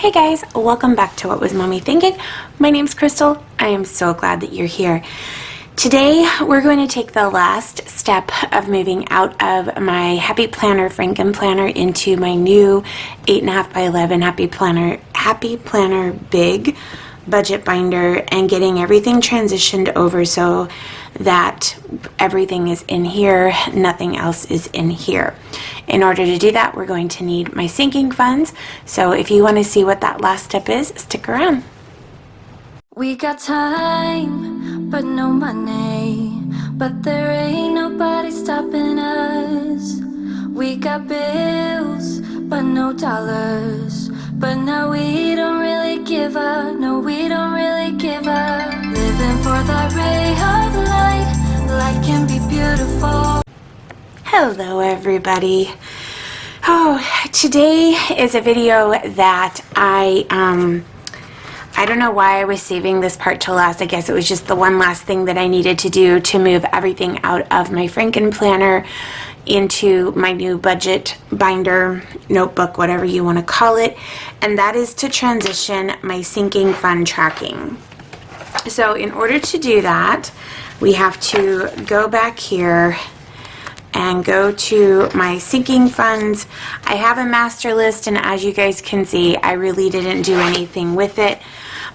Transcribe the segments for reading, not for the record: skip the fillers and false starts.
Hey guys, welcome back to What Was Mommy Thinking? My name's Crystal. I am so glad that you're here. Today we're going to take the last step of moving out of my Happy Planner Franken planner into my new 8.5 by 11 Happy Planner Big budget binder and getting everything transitioned over so that everything is in here, nothing else is in here. In order to do that, we're going to need my sinking funds. So if you want to see what that last step is, stick around. We got time, but no money. But there ain't nobody stopping us. We got bills, but no dollars. But now we don't really give up. No, we don't really give up. Living for that ray of light. Life can be beautiful. Hello everybody. Oh, today is a video that I don't know why I was saving this part till last. I guess it was just the one last thing that I needed to do to move everything out of my Franken planner into my new budget binder, notebook, whatever you want to call it, and that is to transition my sinking fund tracking. So in order to do that, we have to go back here and go to my sinking funds. I have a master list, and as you guys can see, I really didn't do anything with it.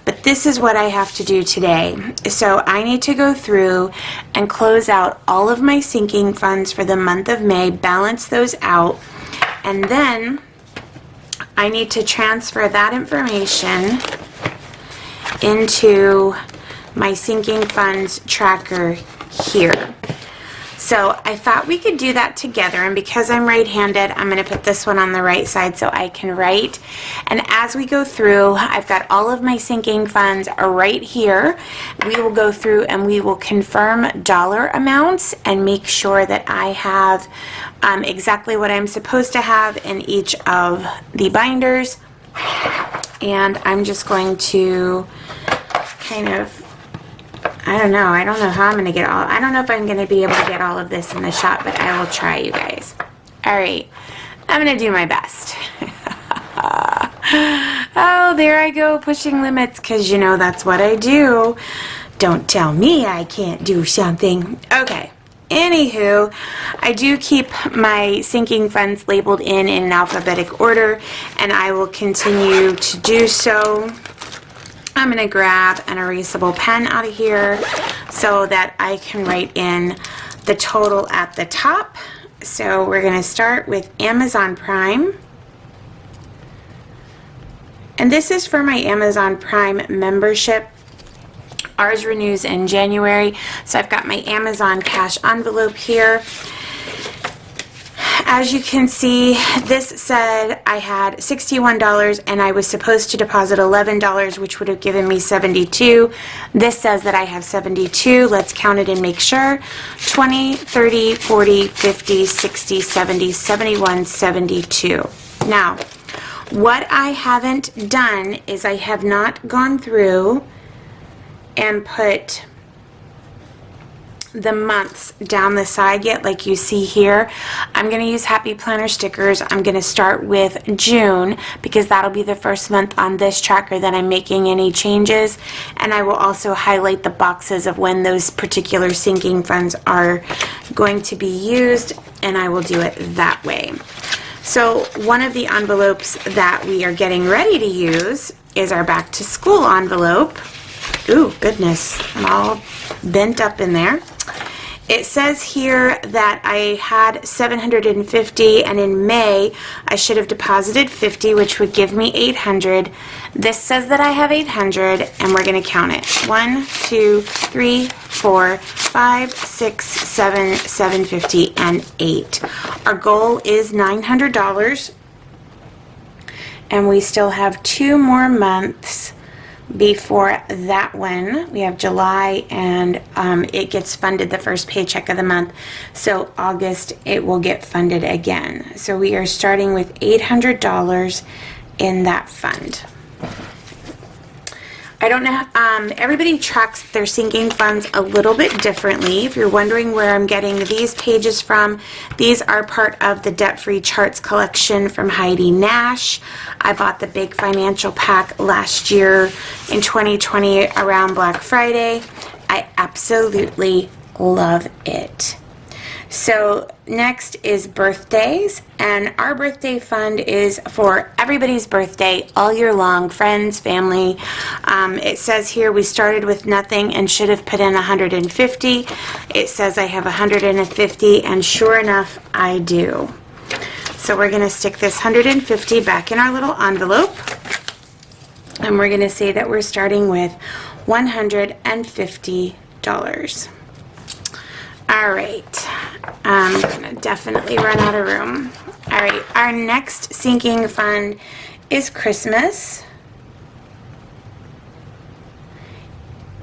But this is what I have to do today. So I need to go through and close out all of my sinking funds for the month of May, balance those out, and then I need to transfer that information into my sinking funds tracker here. So I thought we could do that together, and because I'm right-handed, I'm going to put this one on the right side so I can write. And as we go through, I've got all of my sinking funds right here. We will go through and we will confirm dollar amounts and make sure that I have exactly what I'm supposed to have in each of the binders. And I'm just going to kind of, I don't know how I'm going to get all, I don't know if I'm going to be able to get all of this in the shot, but I will try, you guys. All right, I'm going to do my best. Oh, there I go, pushing limits, because you know that's what I do. Don't tell me I can't do something. Okay, anywho, I do keep my sinking funds labeled in an alphabetic order, and I will continue to do so. I'm going to grab an erasable pen out of here so that I can write in the total at the top. So we're going to start with Amazon Prime. And this is for my Amazon Prime membership. Ours renews in January. So I've got my Amazon cash envelope here. As you can see, this said I had $61 and I was supposed to deposit $11, which would have given me $72. This says that I have $72. Let's count it and make sure. 20, 30, 40, 50, 60, 70, 71, 72. Now, what I haven't done is I have not gone through and put the months down the side yet, like you see here. I'm going to use Happy Planner stickers. I'm going to start with June because that'll be the first month on this tracker that I'm making any changes, and I will also highlight the boxes of when those particular sinking funds are going to be used, and I will do it that way. So one of the envelopes that we are getting ready to use is our back to school envelope. Ooh, goodness, I'm all bent up in there. It says here that I had 750, and in May I should have deposited 50, which would give me 800. This says that I have 800, and we're going to count it. 1, 2, 3, 4, 5, 6, 7, 750, and 8. Our goal is $900, and we still have 2 more months before that one. We have July, and it gets funded the first paycheck of the month. So August it will get funded again. So we are starting with $800 in that fund. I don't know, everybody tracks their sinking funds a little bit differently. If you're wondering where I'm getting these pages from, these are part of the Debt-Free Charts collection from Heidi Nash. I bought the big financial pack last year in 2020 around Black Friday. I absolutely love it. So next is birthdays, and our birthday fund is for everybody's birthday all year long, friends, family. It says here we started with nothing and should have put in 150. It says I have 150, and sure enough, I do. So we're going to stick this 150 back in our little envelope, and we're going to say that we're starting with $150. All right, I'm gonna definitely run out of room. All right, our next sinking fund is Christmas.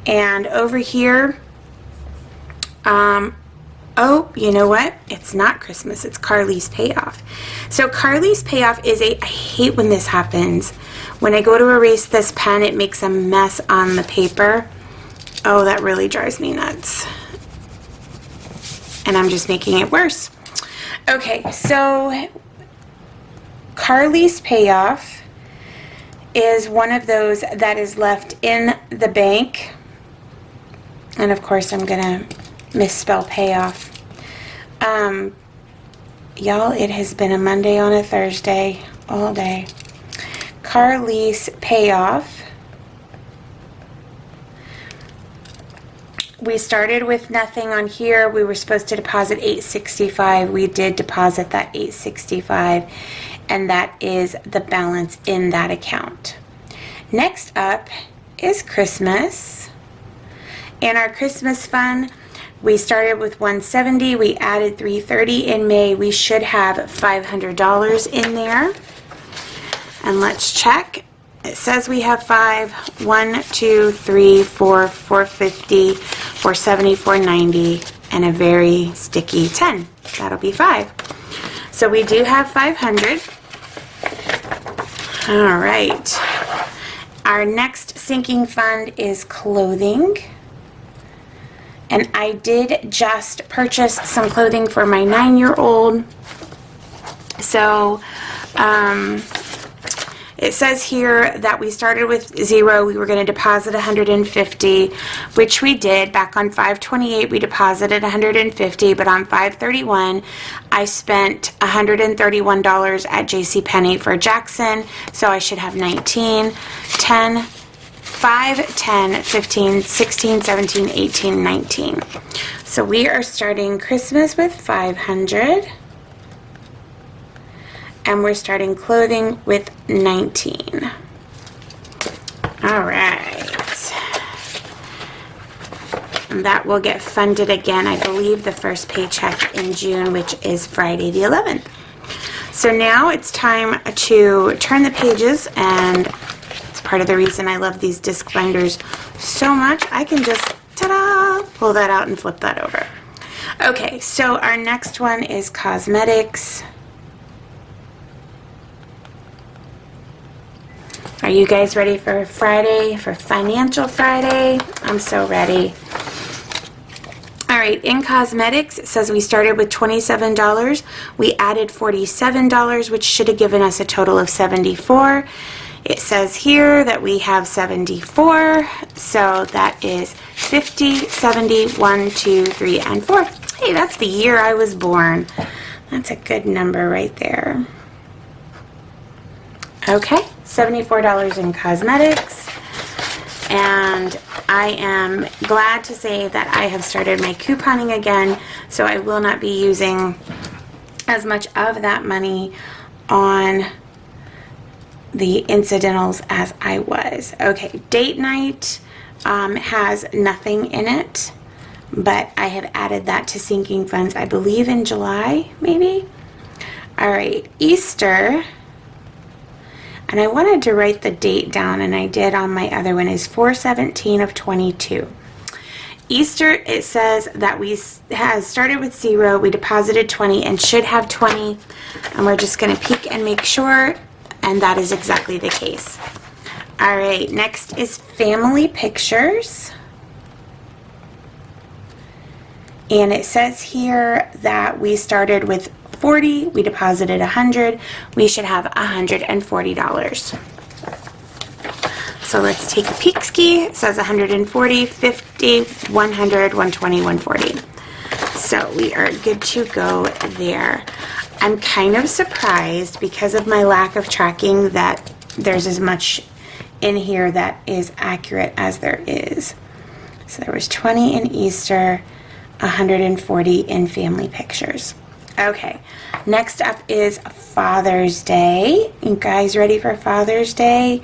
And over here, oh, you know what? It's not Christmas, it's Carly's Payoff. So Carly's Payoff is I hate when this happens. When I go to erase this pen, it makes a mess on the paper. Oh, that really drives me nuts. And I'm just making it worse. Okay, so Carly's Payoff is one of those that is left in the bank. And of course, I'm gonna misspell payoff. Y'all, it has been a Monday on a Thursday all day. Carly's Payoff. We started with nothing on here. We were supposed to deposit $865. We did deposit that $865, and that is the balance in that account. Next up is Christmas. In our Christmas fund, we started with $170. We added $330 in May. We should have $500 in there. And let's check. It says we have 5. 1, 2, 3, 4, 450, 470, 490, and a very sticky 10. That'll be 5. So we do have 500. All right. Our next sinking fund is clothing. And I did just purchase some clothing for my 9-year-old. So, it says here that we started with 0. We were going to deposit 150, which we did. Back on 5/28, we deposited 150, but on 5/31, I spent $131 at JCPenney for Jackson, so I should have 19, 10, 5, 10, 15, 16, 17, 18, 19. So we are starting Christmas with 500. And we're starting clothing with 19. All right. And that will get funded again, I believe, the first paycheck in June, which is Friday the 11th. So now it's time to turn the pages, and it's part of the reason I love these disc binders so much. I can just, ta-da, pull that out and flip that over. Okay, so our next one is cosmetics. Are you guys ready for Friday, for Financial Friday? I'm so ready. All right, in cosmetics, it says we started with $27. We added $47, which should have given us a total of $74. It says here that we have 74, so that is 50, 70, 1, 2, 3, and 4. Hey, that's the year I was born. That's a good number right there. Okay. $74 in cosmetics, and I am glad to say that I have started my couponing again, so I will not be using as much of that money on the incidentals as I was. Okay, date night has nothing in it, but I have added that to sinking funds, I believe in July, maybe. All right, Easter. And I wanted to write the date down, and I did on my other one, is 4/17 of 22. Easter, it says that we has started with 0, we deposited 20, and should have 20. And we're just going to peek and make sure, and that is exactly the case. All right, next is family pictures. And it says here that we started with 40, we deposited 100, we should have $140. So let's take a peek ski. It says 140, 50, 100, 120, 140. So we are good to go there. I'm kind of surprised because of my lack of tracking that there's as much in here that is accurate as there is. So there was 20 in Easter, 140 in family pictures. Okay, next up is Father's Day. You guys ready for Father's Day?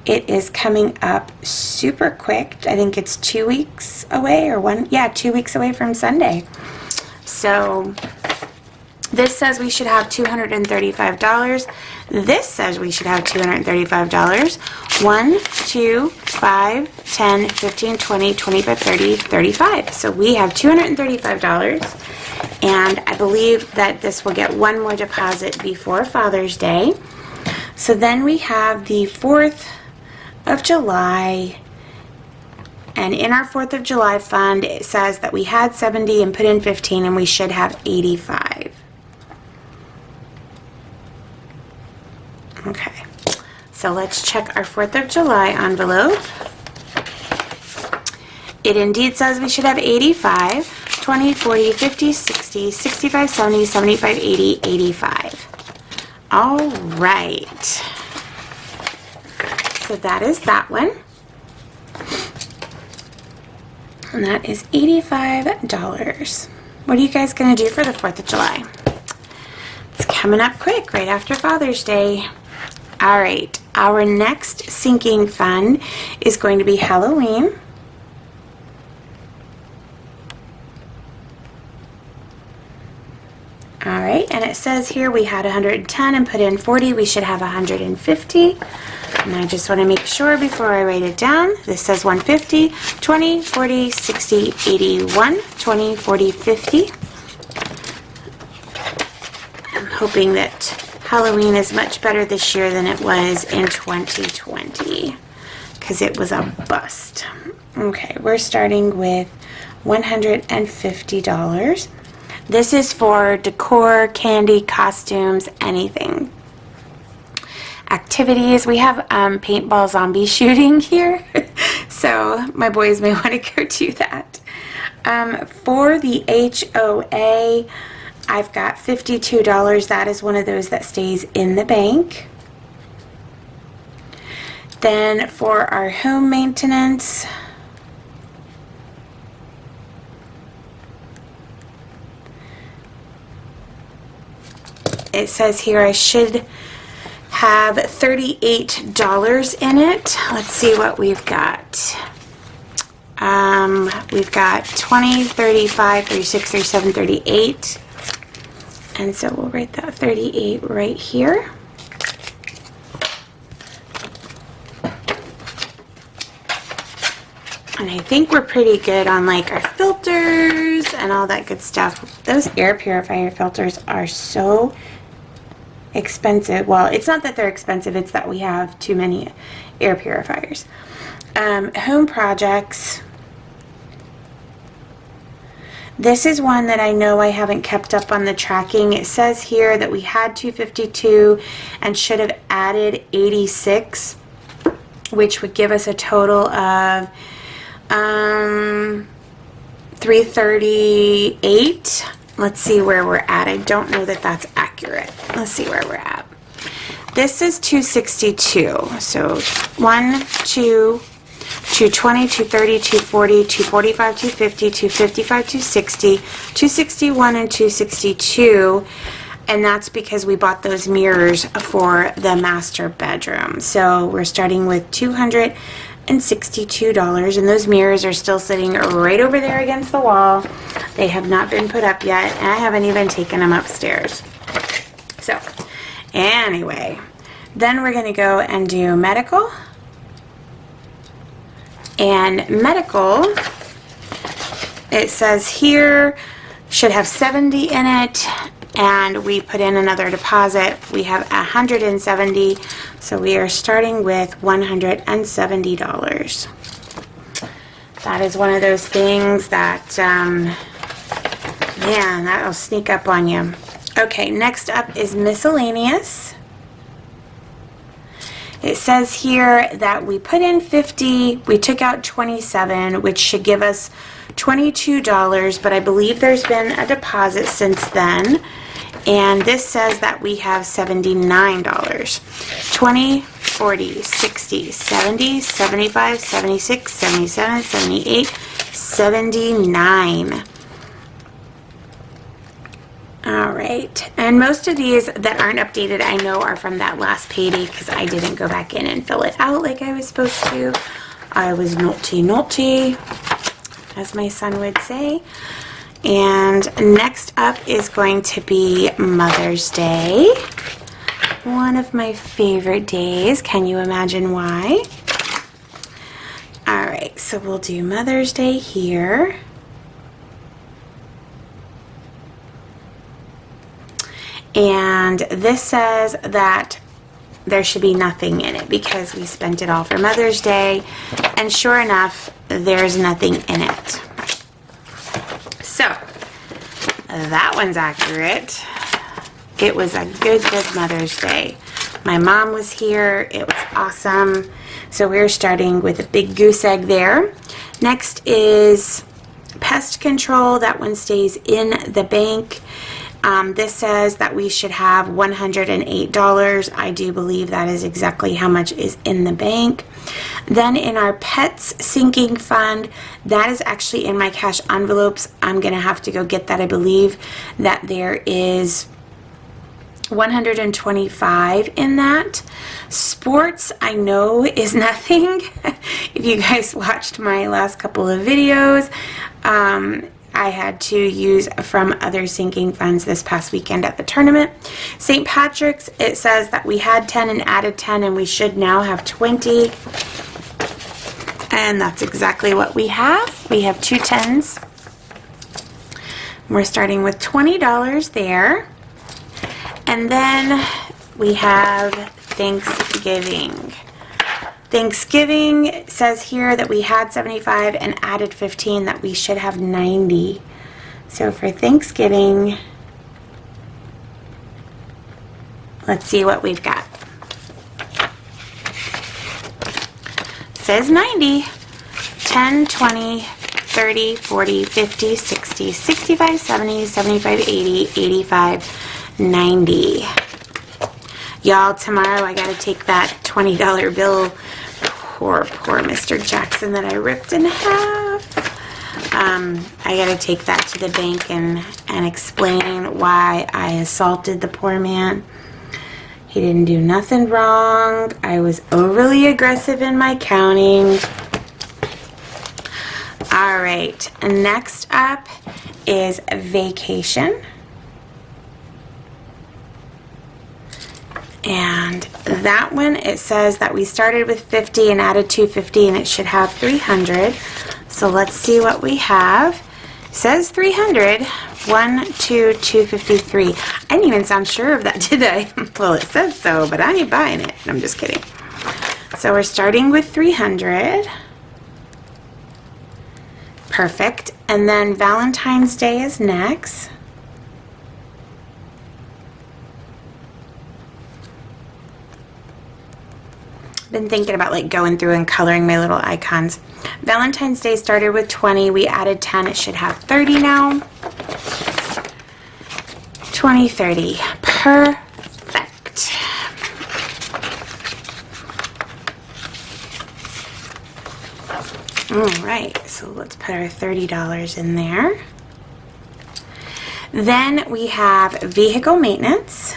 It is coming up super quick. I think it's 2 weeks away or 2 weeks away from Sunday. So this says we should have $235. This says we should have $235. 1, 2, 5, 10, 15, 20, 25, 30, 35. So we have $235. And I believe that this will get one more deposit before Father's Day. So then we have the 4th of July. And in our 4th of July fund, it says that we had 70 and put in 15, and we should have 85. Okay, so let's check our 4th of July envelope. It indeed says we should have 85, 20, 40, 50, 60, 65, 70, 75, 80, 85. All right. So that is that one. And that is $85. What are you guys going to do for the 4th of July? It's coming up quick, right after Father's Day. All right, our next sinking fund is going to be Halloween. All right, and it says here we had 110 and put in 40. We should have 150. And I just want to make sure before I write it down. This says 150, 20, 40, 60, 81, 20, 40, 50. I'm hoping that Halloween is much better this year than it was in 2020 because it was a bust. Okay, we're starting with $150. This is for decor, candy, costumes, anything. Activities, we have paintball zombie shooting here, so my boys may want to go do that. For the HOA, I've got $52. That is one of those that stays in the bank. Then for our home maintenance, it says here I should have $38 in it. Let's see what we've got. We've got 20, 35, 36, 37, 38. And so we'll write that 38 right here. And I think we're pretty good on like our filters and all that good stuff. Those air purifier filters are so expensive. Well, it's not that they're expensive, it's that we have too many air purifiers. Home projects. This is one that I know I haven't kept up on the tracking. It says here that we had 252 and should have added 86, which would give us a total of 338. Let's see where we're at. I don't know that that's accurate. Let's see where we're at. This is 262. So 1, 2, 220, 230, 240, 245, 250, 255, 260, 261, and 262. And that's because we bought those mirrors for the master bedroom. So we're starting with $262, and those mirrors are still sitting right over there against the wall. They have not been put up yet, and I haven't even taken them upstairs. So anyway, then we're going to go and do medical. And medical, it says here, should have 70 in it, and we put in another deposit. We have $170, so we are starting with $170. That is one of those things that, yeah, that'll sneak up on you. Okay, next up is miscellaneous. It says here that we put in 50, we took out 27, which should give us $22, but I believe there's been a deposit since then. And this says that we have $79. 20, 40, 60, 70, 75, 76, 77, 78, 79. All right, and most of these that aren't updated I know are from that last payday because I didn't go back in and fill it out like I was supposed to. I was naughty, as my son would say. And next up is going to be Mother's Day. One of my favorite days. Can you imagine why? All right, so we'll do Mother's Day here. And this says that there should be nothing in it because we spent it all for Mother's Day. And sure enough, there's nothing in it. So, that one's accurate. It was a good Mother's Day. My mom was here. It was awesome. So we're starting with a big goose egg there. Next is pest control. That one stays in the bank. This says that we should have $108. I do believe that is exactly how much is in the bank. Then in our pets sinking fund, that is actually in my cash envelopes. I'm going to have to go get that. I believe that there is $125 in that. Sports, I know, is nothing. If you guys watched my last couple of videos, I had to use from other sinking funds this past weekend at the tournament. St. Patrick's, it says that we had 10 and added 10, and we should now have 20. And that's exactly what we have. We have 2 10s. We're starting with $20 there. And then we have Thanksgiving. Thanksgiving says here that we had 75 and added 15, that we should have 90. So for Thanksgiving, let's see what we've got. It says 90, 10, 20, 30, 40, 50, 60, 65, 70, 75, 80, 85, 90. Y'all, tomorrow I gotta take that $20 bill, poor Mr. Jackson that I ripped in half. I gotta take that to the bank and explain why I assaulted the poor man. He didn't do nothing wrong. I was overly aggressive in my counting. All right, and next up is vacation. And that one, it says that we started with 50 and added 250, and it should have 300. So let's see what we have. It says 300. 1, 2, 253. I didn't even sound sure of that, did I? Well, it says so, but I ain't buying it. I'm just kidding. So we're starting with 300. Perfect. And then Valentine's Day is next. Been thinking about like going through and coloring my little icons. Valentine's Day started with 20. We added 10. It should have 30 now. 20, 30. Perfect. All right, so let's put our $30 in there. Then we have vehicle maintenance.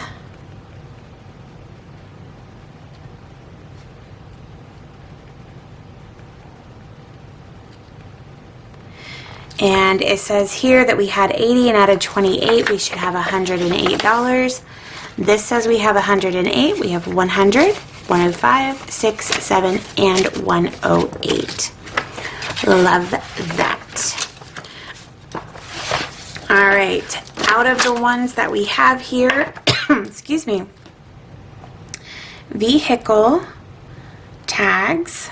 And it says here that we had 80 and added 28. We should have $108. This says we have 108. We have 100, 105, 6, 7, and 108. Love that. All right. out of the ones that we have here, excuse me, vehicle tags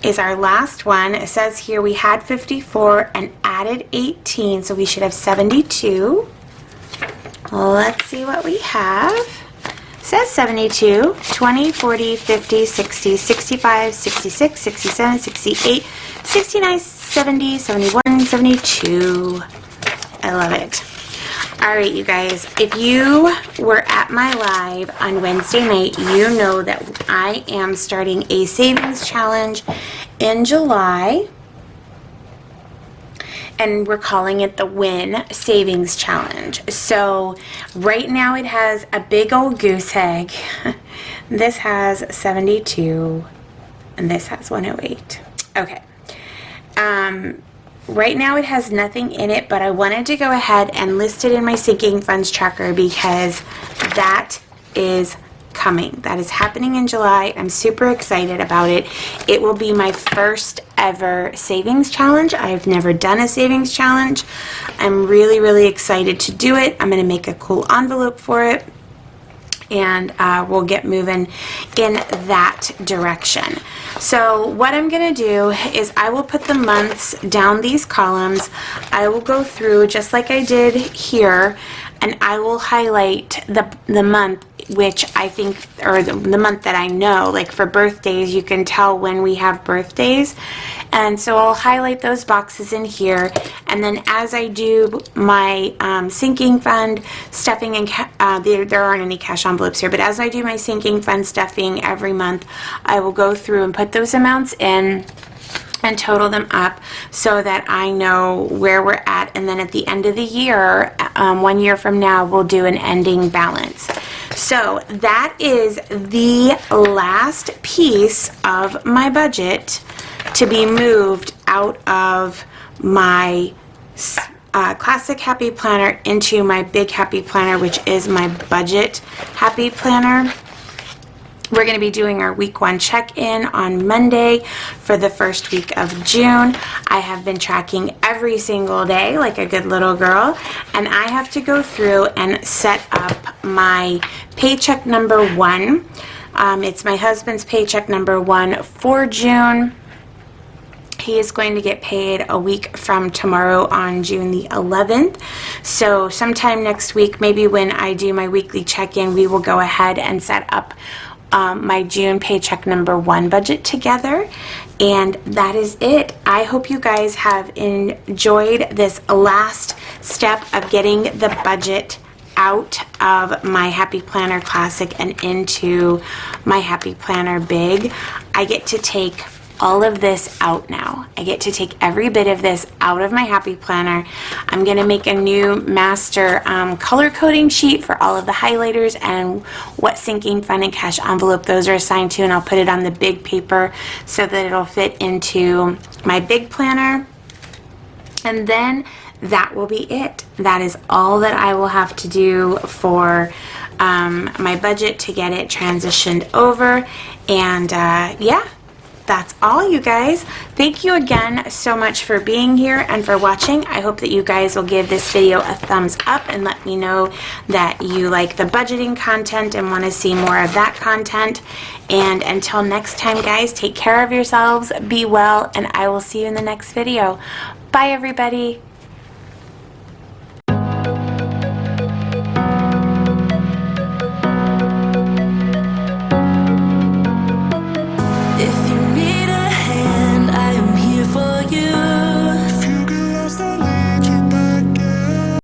is our last one. It says here we had 54 and added 18, so we should have 72. Let's see what we have. It says 72, 20, 40, 50, 60, 65, 66, 67, 68, 69, 70, 71, 72. I love it. All right, you guys, if you were at my live on Wednesday night, you know that I am starting a savings challenge in July, and we're calling it the Win Savings Challenge. So right now it has a big old goose egg. This has 72, and this has 108. Okay. Right now it has nothing in it, but I wanted to go ahead and list it in my sinking funds tracker because that is coming. That is happening in July. I'm super excited about it. It will be my first ever savings challenge. I've never done a savings challenge. I'm really, really excited to do it. I'm going to make a cool envelope for it, and we'll get moving in that direction. So what I'm going to do is I will put the months down these columns. I will go through just like I did here, and I will highlight the month which I think, or the month that I know, like for birthdays, you can tell when we have birthdays. And so I'll highlight those boxes in here, and then as I do my sinking fund stuffing, and there aren't any cash envelopes here, but as I do my sinking fund stuffing every month, I will go through and put those amounts in and total them up so that I know where we're at, and then at the end of the year, 1 year from now, we'll do an ending balance. So that is the last piece of my budget to be moved out of my classic happy planner into my big happy planner, which is my budget happy planner. We're going to be doing our week 1 check-in on Monday for the first week of June. I have been tracking every single day like a good little girl, and I have to go through and set up my paycheck number 1. It's my husband's paycheck number 1 for June. He is going to get paid a week from tomorrow on June the 11th. So sometime next week, maybe when I do my weekly check-in, we will go ahead and set up my June paycheck number 1 budget together, and that is it. I hope you guys have enjoyed this last step of getting the budget out of my Happy Planner Classic and into my Happy Planner Big. I get to take all of this out now. I get to take every bit of this out of my Happy Planner. I'm going to make a new master color coding sheet for all of the highlighters and what sinking fund and cash envelope those are assigned to, and I'll put it on the big paper so that it'll fit into my big planner. And then that will be it. That is all that I will have to do for my budget to get it transitioned over. And yeah, that's all, you guys. Thank you again so much for being here and for watching. I hope that you guys will give this video a thumbs up and let me know that you like the budgeting content and want to see more of that content. And until next time, guys, take care of yourselves, be well, and I will see you in the next video. Bye, everybody.